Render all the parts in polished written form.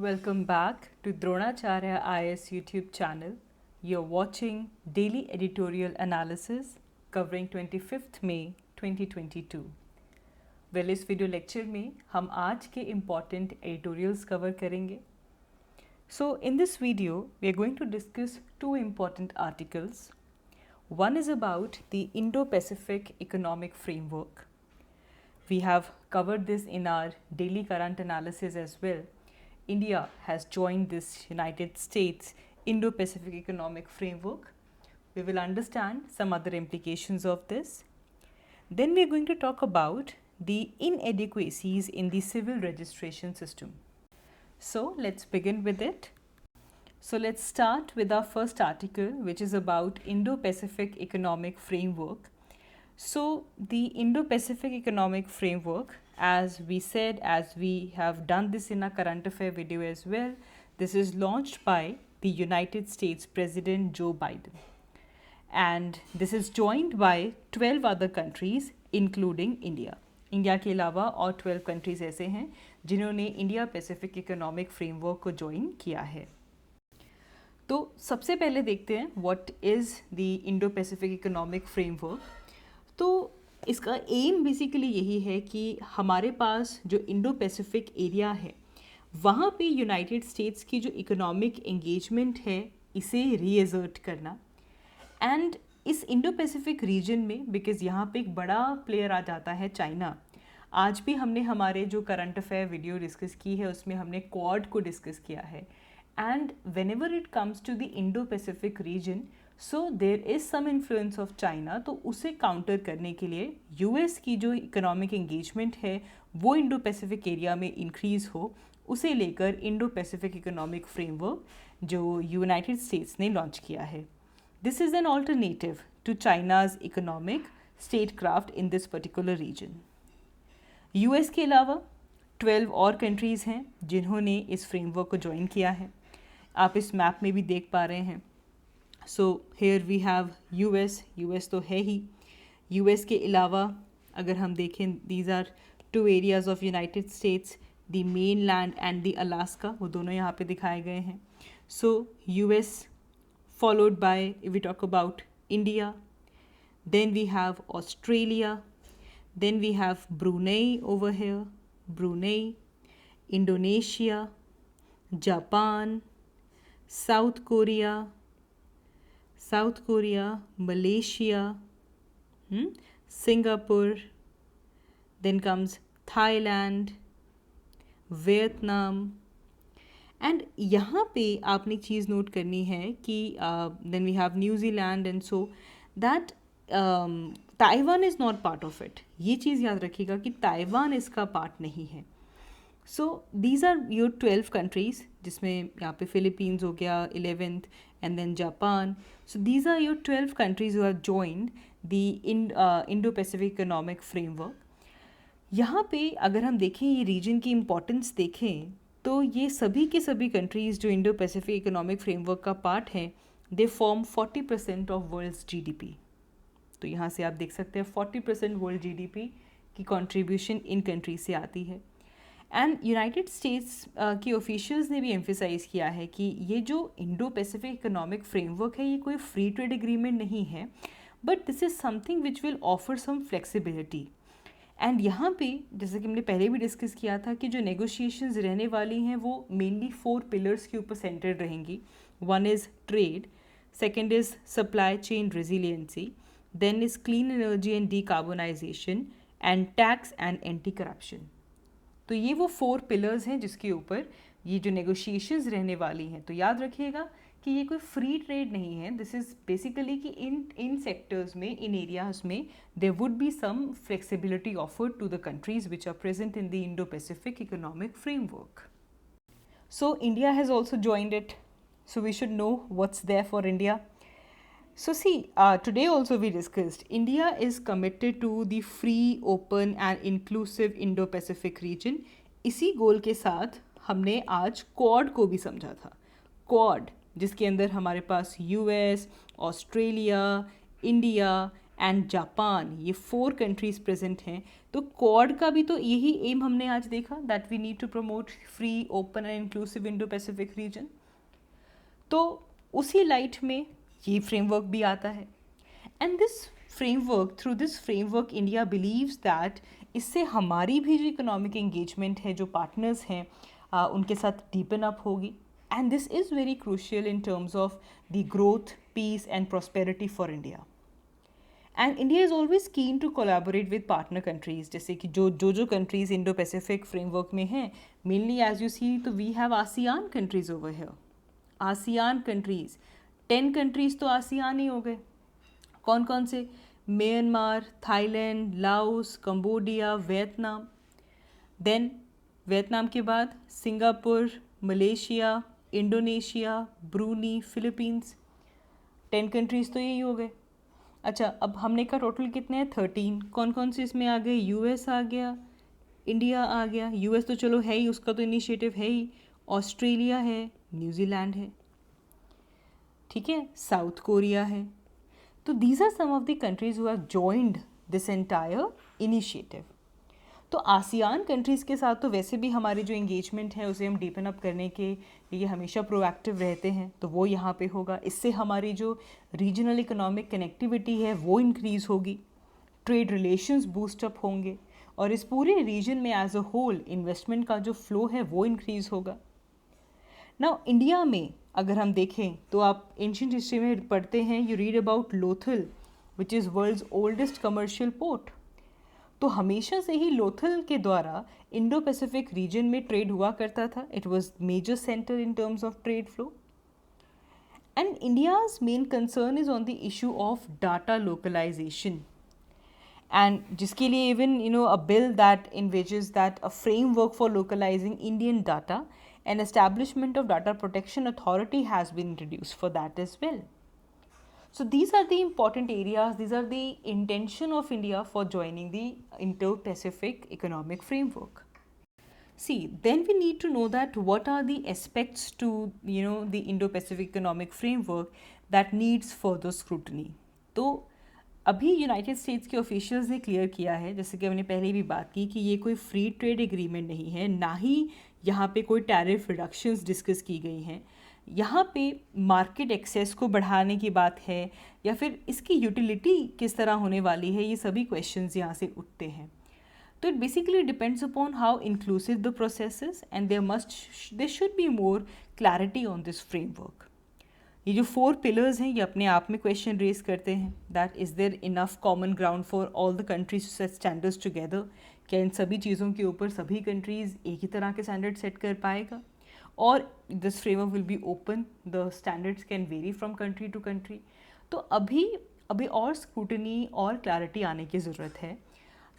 Welcome back to Dronacharya IS YouTube channel. You're watching daily editorial analysis covering 25th May 2022. Well, इस video lecture में हम आज के important editorials cover करेंगे. So in this video, we are going to discuss two important articles. One is about the Indo-Pacific Economic Framework. We have covered this in our daily current analysis as well. India has joined this United States Indo-Pacific Economic Framework. We will understand some other implications of this. Then we are going to talk about the inadequacies in the civil registration system. So let's begin with it. So let's start with our first article, which is about Indo-Pacific Economic Framework. So the Indo-Pacific Economic Framework, as we said, as we have done this in our current affair video as well, this is launched by the United States President Joe Biden. And this is joined by 12 other countries, including India. India के अलावा और 12 countries ऐसे हैं जिन्होंने India Pacific economic framework को join किया है. तो सबसे पहले देखते हैं what is the Indo Pacific economic framework. तो इसका एम बेसिकली यही है कि हमारे पास जो इंडो पैसिफिक एरिया है वहाँ पे यूनाइटेड स्टेट्स की जो इकोनॉमिक एंगेजमेंट है इसे रीएजर्ट करना. एंड इस इंडो पैसिफिक रीजन में बिकॉज यहाँ पे एक बड़ा प्लेयर आ जाता है चाइना. आज भी हमने हमारे जो करंट अफेयर वीडियो डिस्कस की है उसमें हमने क्वाड को डिस्कस किया है. And whenever it comes to the Indo Pacific region, so there is some influence of China. तो उसे काउंटर करने के लिए यूएस की जो इकोनॉमिक एंगेजमेंट है वो इंडो पैसिफिक एरिया में इंक्रीज़ हो, उसे लेकर इंडो पैसिफिक इकोनॉमिक फ्रेमवर्क जो यूनाइटेड स्टेट्स ने लॉन्च किया है. This is an alternative to China's economic statecraft in this particular region. US के अलावा 12 और कंट्रीज़ हैं जिन्होंने इस फ्रेमवर्क को ज्वाइन किया है. आप इस मैप में भी देख पा रहे हैं. So here we have US तो है ही. यूएस के अलावा अगर हम देखें, these are two areas of United States, the mainland and the Alaska, वो दोनों यहाँ पे दिखाए गए हैं. So US followed by, if we talk about India, then we have Australia, then we have Brunei over here, Brunei, Indonesia, Japan, South Korea, Malaysia, Singapore, then comes Thailand, Vietnam. And यहाँ पे आपने एक चीज़ note करनी है कि then we have New Zealand and so that Taiwan is not part of it. ये चीज़ याद रखिएगा कि ताइवान इसका पार्ट नहीं है. So these are your 12 countries, जिसमें यहाँ पे फिलीपींस हो गया 11th and then Japan. So these are your 12 countries who have joined the Indo Pacific economic framework. यहाँ पे अगर हम देखें, ये रीजन की इम्पोर्टेंस देखें, तो ये सभी के सभी कंट्रीज़ जो इंडो पैसिफिक इकोनॉमिक फ्रेमवर्क का पार्ट हैं, they form 40% of world's GDP. तो यहाँ से आप देख सकते हैं 40% वर्ल्ड जीडीपी की कंट्रीब्यूशन इन कंट्रीज से आती है. एंड यूनाइटेड स्टेट्स की ऑफिशियल्स ने भी एम्फेसाइज किया है कि ये जो इंडो पैसिफिक इकोनॉमिक फ्रेमवर्क है ये कोई फ्री ट्रेड एग्रीमेंट नहीं है, but this is something which will offer some flexibility. And यहाँ पे जैसे कि हमने पहले भी डिस्कस किया था कि जो नेगोशिएशंस रहने वाली हैं वो मेनली 4 पिलर्स के ऊपर सेंटर्ड रहेंगी. One is trade, second is supply chain resiliency, then is clean energy and decarbonisation, and tax and anti corruption. तो ये वो 4 पिलर्स हैं जिसके ऊपर ये जो नेगोशिएशंस रहने वाली हैं. तो याद रखिएगा कि ये कोई फ्री ट्रेड नहीं है. दिस इज़ बेसिकली कि इन सेक्टर्स में, इन एरियाज में there would be some flexibility offered to the countries which are present in the Indo Pacific economic framework. So India has also joined it, so we should know what's there for India. So see, today also we discussed India is committed to the free, open and inclusive Indo-Pacific region. इसी गोल के साथ हमने आज quad को भी समझा था. Quad जिसके अंदर हमारे पास US, Australia, India and Japan, ये 4 कंट्रीज प्रेजेंट हैं। तो क्वाड का भी तो यही एम हमने आज देखा, that we need to promote free, open and inclusive Indo Pacific region. तो उसी लाइट में ये फ्रेमवर्क भी आता है। And this framework, through this framework India believes that इससे हमारी भी जो इकोनॉमिक एंगेजमेंट है, जो पार्टनर्स हैं उनके साथ डीपन अप होगी। And this is very crucial in terms of the growth, peace and prosperity for India. And India is always keen to collaborate with partner countries, जैसे कि जो कंट्रीज इंडो पैसिफिक फ्रेमवर्क में हैं, mainly as you see तो we have ASEAN countries over here. ASEAN countries, 10 countries तो ASEAN ही हो गए। कौन कौन से? Myanmar, Thailand, Laos, Cambodia, Vietnam. Then Vietnam के बाद Singapore, Malaysia, Indonesia, Brunei, Philippines. 10 countries तो यही हो गए। अच्छा, अब हमने का टोटल कितने हैं? 13। कौन कौन से इसमें आ गए? यूएस आ गया, इंडिया आ गया। यूएस तो चलो है ही, उसका तो इनिशिएटिव है ही। ऑस्ट्रेलिया है, न्यूजीलैंड है, ठीक है, साउथ कोरिया है। तो these are some of the countries who have joined this entire initiative. तो आसियान कंट्रीज़ के साथ तो वैसे भी हमारी जो एंगेजमेंट है उसे हम डीपन अप करने के लिए हमेशा प्रोएक्टिव रहते हैं, तो वो यहाँ पे होगा। इससे हमारी जो रीजनल इकोनॉमिक कनेक्टिविटी है वो इंक्रीज़ होगी, ट्रेड रिलेशंस बूस्ट अप होंगे, और इस पूरे रीजन में एज अ होल इन्वेस्टमेंट का जो फ्लो है वो इंक्रीज़ होगा। नाउ इंडिया में अगर हम देखें तो आप एंशियंट हिस्ट्री में पढ़ते हैं, you read about Lothal which is world's oldest commercial port. तो हमेशा से ही लोथल के द्वारा इंडो पैसिफिक रीजन में ट्रेड हुआ करता था। It was major centre in terms of trade flow. And India's main concern is on the issue of data localisation, and जिसके लिए even a bill that envisages that a framework for localizing Indian data and establishment of data protection authority has been introduced for that as well. So these are the important areas, these are the intention of India for joining the Indo-Pacific Economic Framework. See, then we need to know that what are the aspects to the Indo-Pacific Economic Framework that needs further scrutiny. तो अभी United states के officials ने clear किया है, जैसे कि हमने पहले भी बात की, कि ये कोई फ्री ट्रेड एग्रीमेंट नहीं है, ना ही यहाँ पे कोई टैरिफ रिडक्शंस डिस्कस की गई हैं। यहाँ पे मार्केट एक्सेस को बढ़ाने की बात है, या फिर इसकी यूटिलिटी किस तरह होने वाली है, ये सभी क्वेश्चंस यहाँ से उठते हैं। तो it basically depends upon how inclusive the processes, and there should be more clarity on this framework. ये जो 4 पिलर्स हैं ये अपने आप में क्वेश्चन रेज करते हैं, that is there enough common ground for all the countries to set standards together. क्या इन सभी चीज़ों के ऊपर सभी कंट्रीज़ एक ही तरह के स्टैंडर्ड सेट कर पाएगा? और this framework will be open, the standards can vary from country to country. तो अभी और स्क्रूटनी और क्लैरिटी आने की ज़रूरत है।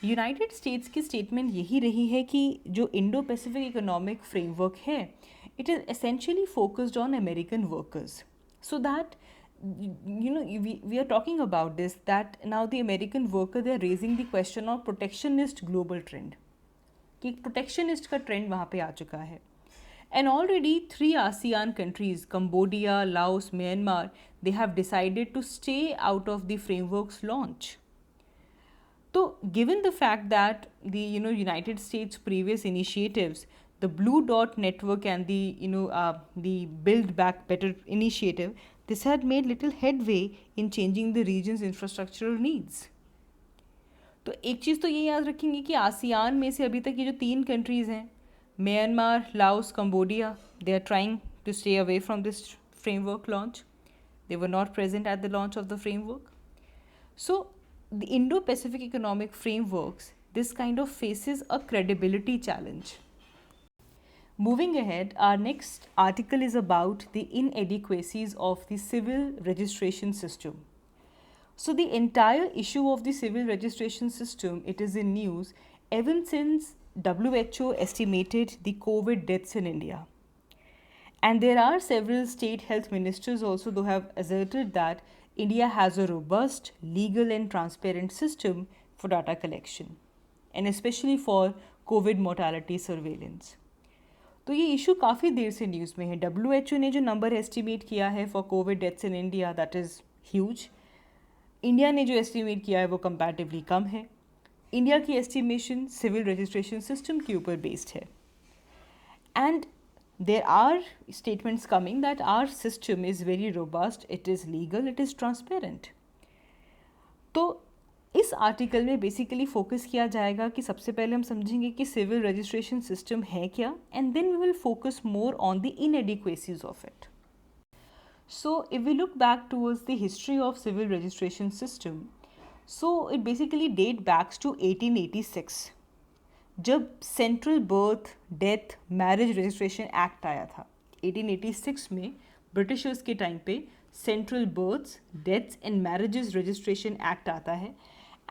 यूनाइटेड स्टेट्स की स्टेटमेंट यही रही है कि जो इंडो पैसिफिक इकोनॉमिक फ्रेमवर्क है, it is essentially focused on American workers, so that we are talking about this, that now the American worker, they are raising the question of protectionist global trend, कि protectionist का trend वहाँ पे आ चुका है। And already 3 ASEAN countries, Cambodia, Laos, Myanmar, they have decided to stay out of the framework's launch. So given the fact that the United States previous initiatives, the Blue Dot Network and the Build Back Better initiative, this had made little headway in changing the region's infrastructural needs. तो एक चीज़ तो ये याद रखेंगे कि ASEAN में से अभी तक ये जो 3 कंट्रीज़ हैं, Myanmar, Laos, Cambodia, they are trying to stay away from this framework launch. They were not present at the launch of the framework. So the Indo-Pacific Economic Frameworks, this kind of faces a credibility challenge. Moving ahead, our next article is about the inadequacies of the civil registration system. So the entire issue of the civil registration system, it is in news ever since WHO estimated the COVID deaths in India. And there are several state health ministers also who have asserted that India has a robust, legal and transparent system for data collection, and especially for COVID mortality surveillance. तो ये issue काफ़ी देर से news में है। WHO ने जो number estimate किया है for Covid deaths in India, that is huge, India ने जो एस्टिमेट किया है वो कंपैरेटिवली कम है। इंडिया की एस्टिमेशन सिविल रजिस्ट्रेशन सिस्टम के ऊपर बेस्ड है। And there are statements coming that our system is very robust, it is legal, it is transparent. तो इस आर्टिकल में बेसिकली फोकस किया जाएगा कि सबसे पहले हम समझेंगे कि सिविल रजिस्ट्रेशन सिस्टम है क्या, and then we will focus more on the inadequacies of it. So if we look back towards the history of civil registration system, so it basically date backs to 1886, जब central birth death marriage registration act आया था. 1886 में Britishers के time पे central births deaths and marriages registration act आता है.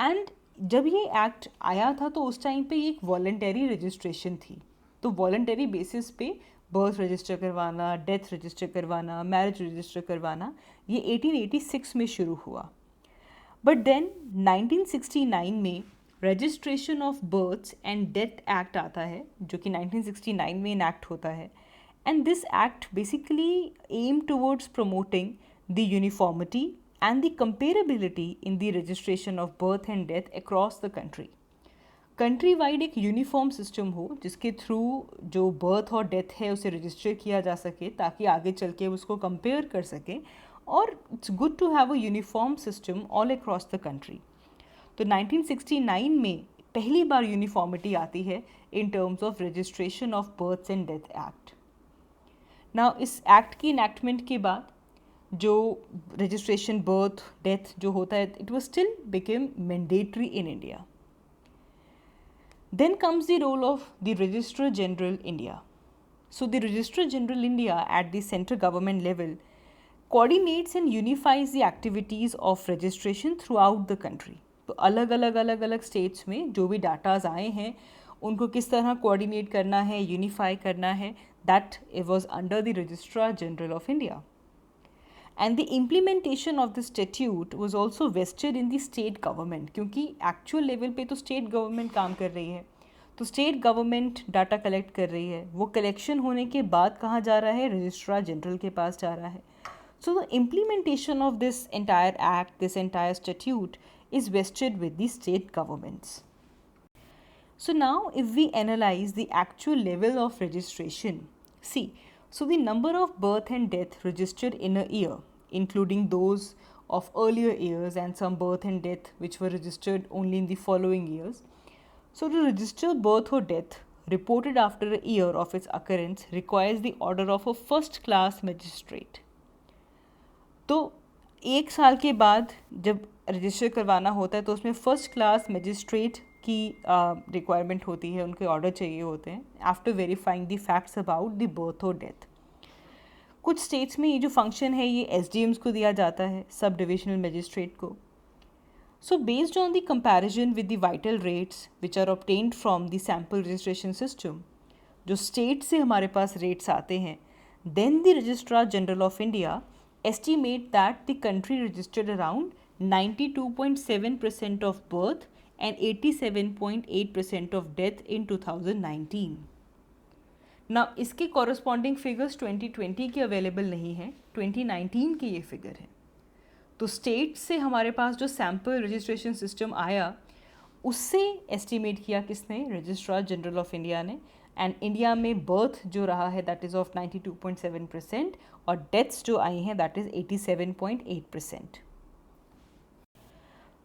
And जब ये एक्ट आया था तो उस टाइम पे ये एक वॉलंटरी रजिस्ट्रेशन थी. तो वॉलंटरी बेसिस पे बर्थ रजिस्टर करवाना, डेथ रजिस्टर करवाना, मैरिज रजिस्टर करवाना, ये 1886 में शुरू हुआ. बट देन 1969 में registration of births and death act आता है, जो कि 1969 में इनैक्ट होता है. And this act basically aim towards promoting the uniformity and the comparability in the registration of birth and death across the country. Countrywide एक uniform system हो जिसके थ्रू जो बर्थ और डेथ है उसे रजिस्टर किया जा सके, ताकि आगे चल के उसको कंपेयर कर सकें. और it's good to have a uniform system all across the country. तो 1969 में पहली बार यूनिफॉर्मिटी आती है in terms of registration of births and death act. Now इस एक्ट की इनैक्टमेंट के बाद जो रजिस्ट्रेशन बर्थ डेथ जो होता है, it was still became mandatory in India. Then comes the role of the registrar general India. So the registrar general India at the central government level coordinates and unifies the activities of registration throughout the country. तो अलग अलग states में जो भी datas आए हैं उनको किस तरह कोऑर्डिनेट करना है, यूनिफाई करना है, that it was under the registrar general of India. And the implementation of the statute was also vested in the state government, क्योंकि एक्चुअल लेवल पे तो स्टेट गवर्नमेंट काम कर रही है. तो स्टेट गवर्नमेंट डाटा कलेक्ट कर रही है, वो कलेक्शन होने के बाद कहाँ जा रहा है, रजिस्ट्रार जनरल के पास जा रहा है. So the implementation of this entire act, this entire statute is vested with the state governments. So now if we analyze the actual level of registration, see, so the number of birth and death registered in a year, including those of earlier years and some birth and death which were registered only in the following years. So to register birth or death reported after a year of its occurrence requires the order of a first class magistrate. तो एक साल के बाद जब register करवाना होता है तो उसमें फ़र्स्ट क्लास मजिस्ट्रेट की रिक्वायरमेंट होती है, उनके ऑर्डर चाहिए होते हैं after verifying the facts about the birth और डेथ. कुछ स्टेट्स में ये जो फंक्शन है ये एसडीएम्स को दिया जाता है, सब डिविजनल मजिस्ट्रेट को. So based on the comparison with the vital rates which are obtained from the sample registration system, जो स्टेट से हमारे पास रेट्स आते हैं, then the registrar general of India estimate that the country registered around 92.7% of birth and 87.8% of death in 2019. Now इसके corresponding figures 2020 के available नहीं है, 2019 के ये figure है. तो state से हमारे पास जो sample registration system आया उससे estimate किया किसने, रजिस्ट्रार जनरल ऑफ इंडिया ने. एंड इंडिया में बर्थ जो रहा है दैट इज़ ऑफ 92.7% और डेथ्स जो आई हैं that is 87.8%.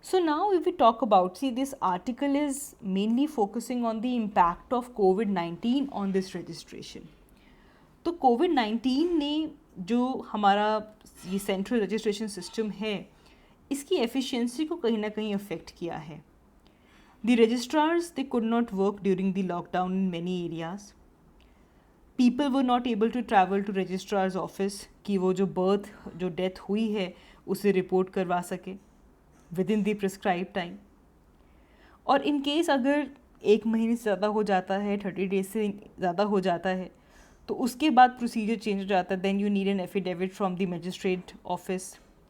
So now if we talk about, see this article is mainly focusing on the impact of COVID-19 on this registration. तो COVID-19 ने जो हमारा ये सेंट्रल रजिस्ट्रेशन सिस्टम है इसकी एफिशिएंसी को कहीं ना कहीं अफेक्ट किया है. The registrars, they could not work during the lockdown in many areas. People were not able to travel to registrar's office कि वो जो birth, जो death हुई है उसे रिपोर्ट करवा सके within the prescribed time. और in case अगर एक महीने से ज़्यादा हो जाता है, 30 days से ज़्यादा हो जाता है, तो उसके बाद प्रोसीजर चेंज हो जाता है. Then you need an affidavit from the magistrate office,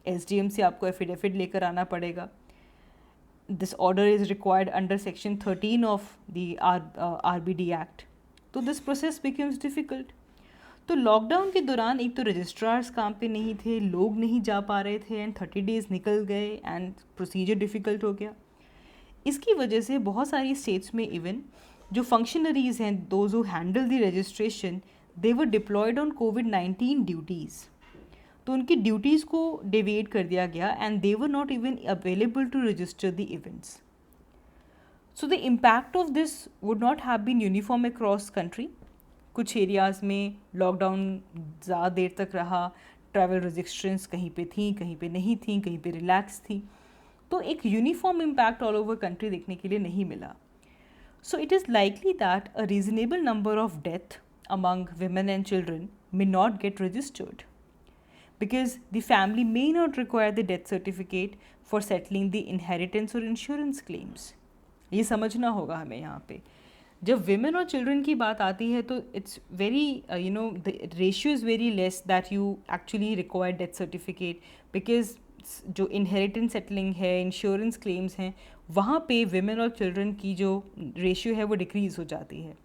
SDM से आपको एफिडेविट लेकर आना पड़ेगा. This order is required under section 13 of the RBD Act. So this process becomes difficult. तो लॉकडाउन के दौरान एक तो रजिस्ट्रार्स काम पे नहीं थे, लोग नहीं जा पा रहे थे एंड 30 डेज़ निकल गए एंड प्रोसीजर डिफ़िकल्ट हो गया। इसकी वजह से बहुत सारी स्टेट्स में इवन जो फंक्शनरीज हैं, those who handle the registration, they were deployed on कोविड-19 ड्यूटीज़। तो उनकी ड्यूटीज़ को डिवेट कर दिया गया and they were not even available to register the events. So the impact of this would not have been uniform across country. कुछ areas में लॉकडाउन ज़्यादा देर तक रहा, ट्रैवल रेस्ट्रिक्शंस कहीं पे थी, कहीं पे नहीं थी, कहीं पे रिलैक्स थी, तो एक uniform impact all over country देखने के लिए नहीं मिला। So it is likely that a reasonable number of death among women and children may not get registered because the family may not require the death certificate for settling the inheritance or insurance claims. ये समझना होगा हमें यहाँ पे। जब women और children की बात आती है तो it's very the ratio is very less that you actually require death certificate, because जो इनहेरिटेंस सेटलिंग है, इंश्योरेंस क्लेम्स हैं, वहाँ पे women और चिल्ड्रन की जो रेशियो है वो डिक्रीज़ हो जाती है।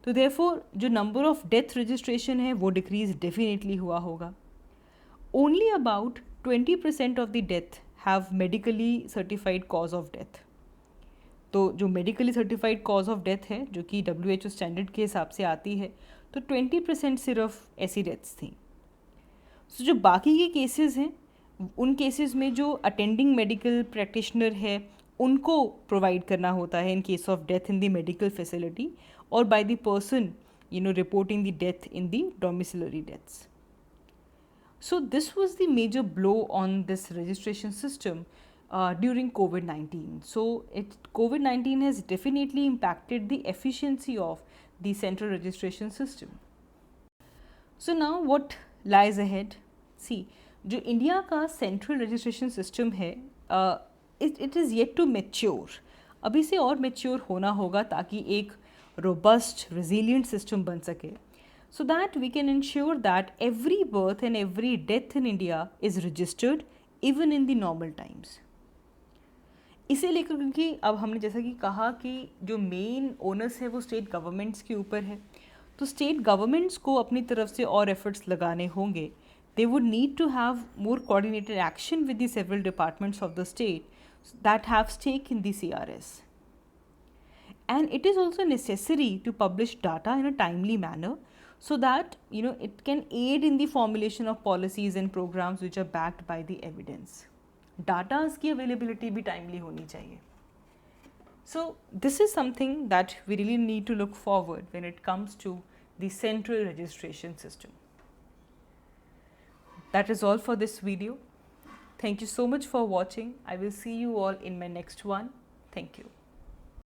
तो देयरफॉर जो नंबर ऑफ डेथ रजिस्ट्रेशन है वो डिक्रीज़ डेफिनेटली हुआ होगा। Only about 20% of the death have medically certified cause of death. तो जो medically certified cause of death है, जो कि WHO स्टैंडर्ड के हिसाब से आती है, तो 20% सिर्फ ऐसी डेथ्स थी। सो जो बाकी के केसेस हैं, उन केसेस में जो अटेंडिंग मेडिकल प्रैक्टिशनर है उनको प्रोवाइड करना होता है in case of death in the medical facility और by the person reporting the death in the domiciliary deaths. So this was the major blow on this registration system during COVID-19. So COVID-19 has definitely impacted the efficiency of the central registration system. So now what lies ahead? See, जो India का central registration system है, it is yet to mature. अभी से और mature होना होगा ताकि एक रोबस्ट रेजिलिएंट सिस्टम बन सके, so that we can ensure that every birth and every death in India is registered even in the normal times. इसे लेकर, क्योंकि अब हमने जैसा कि कहा कि जो मेन ओनर्स है वो स्टेट गवर्नमेंट्स के ऊपर है, तो स्टेट गवर्नमेंट्स को अपनी तरफ से और एफर्ट्स लगाने होंगे. They would need to have more coordinated action with the several departments of the state that have stake in the CRS. And it is also necessary to publish data in a timely manner so that it can aid in the formulation of policies and programs which are backed by the evidence. Data की availability भी timely होनी चाहिए. So this is something that we really need to look forward when it comes to the central registration system. That is all for this video. Thank you so much for watching. I will see you all in my next one. Thank you.